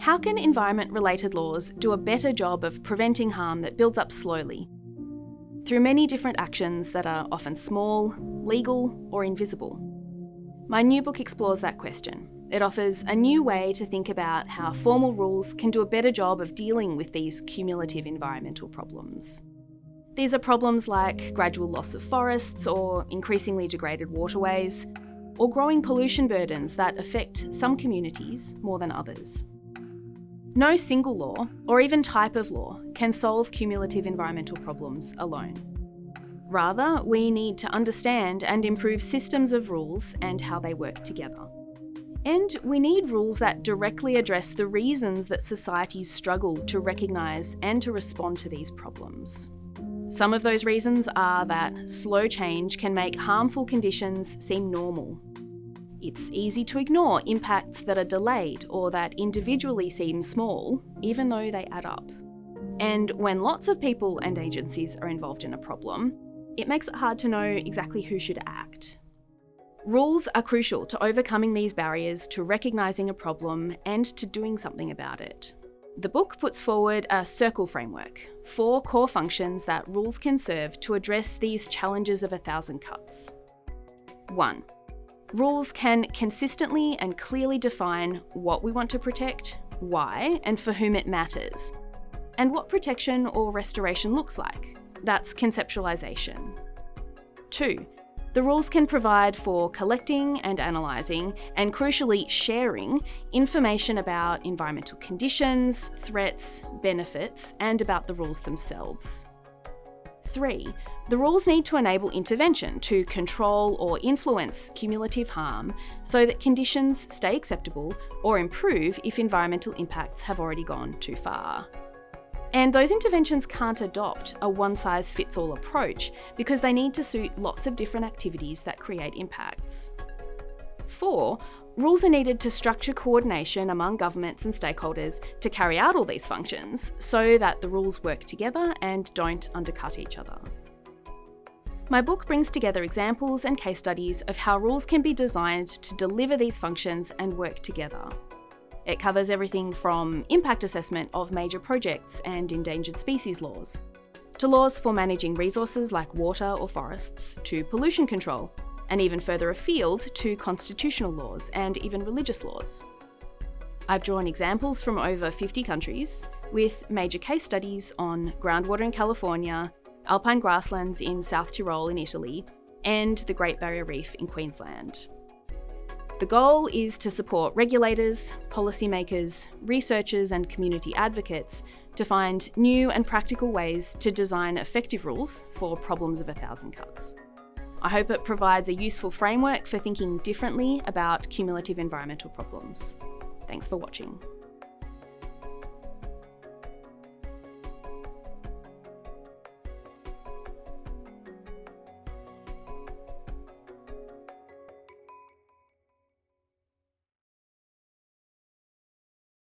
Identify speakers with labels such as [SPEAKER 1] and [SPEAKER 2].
[SPEAKER 1] How can environment-related laws do a better job of preventing harm that builds up slowly? Through many different actions that are often small, legal, or invisible. My new book explores that question. It offers a new way to think about how formal rules can do a better job of dealing with these cumulative environmental problems. These are problems like gradual loss of forests or increasingly degraded waterways, or growing pollution burdens that affect some communities more than others. No single law, or even type of law, can solve cumulative environmental problems alone. Rather, we need to understand and improve systems of rules and how they work together. And we need rules that directly address the reasons that societies struggle to recognise and to respond to these problems. Some of those reasons are that slow change can make harmful conditions seem normal. It's easy to ignore impacts that are delayed or that individually seem small, even though they add up. And when lots of people and agencies are involved in a problem, it makes it hard to know exactly who should act. Rules are crucial to overcoming these barriers to recognising a problem and to doing something about it. The book puts forward a circle framework, 4 core functions that rules can serve to address these challenges of 1,000 cuts. 1. Rules can consistently and clearly define what we want to protect, why, and for whom it matters, and what protection or restoration looks like. That's conceptualization. 2. The rules can provide for collecting and analysing, and crucially sharing, information about environmental conditions, threats, benefits, and about the rules themselves. 3. The rules need to enable intervention to control or influence cumulative harm so that conditions stay acceptable or improve if environmental impacts have already gone too far. And those interventions can't adopt a one-size-fits-all approach because they need to suit lots of different activities that create impacts. 4. Rules are needed to structure coordination among governments and stakeholders to carry out all these functions so that the rules work together and don't undercut each other. My book brings together examples and case studies of how rules can be designed to deliver these functions and work together. It covers everything from impact assessment of major projects and endangered species laws, to laws for managing resources like water or forests, to pollution control, and even further afield to constitutional laws and even religious laws. I've drawn examples from over 50 countries, with major case studies on groundwater in California, alpine grasslands in South Tyrol in Italy, and the Great Barrier Reef in Queensland. The goal is to support regulators, policymakers, researchers, and community advocates to find new and practical ways to design effective rules for problems of 1,000 cuts. I hope it provides a useful framework for thinking differently about cumulative environmental problems. Thanks for watching.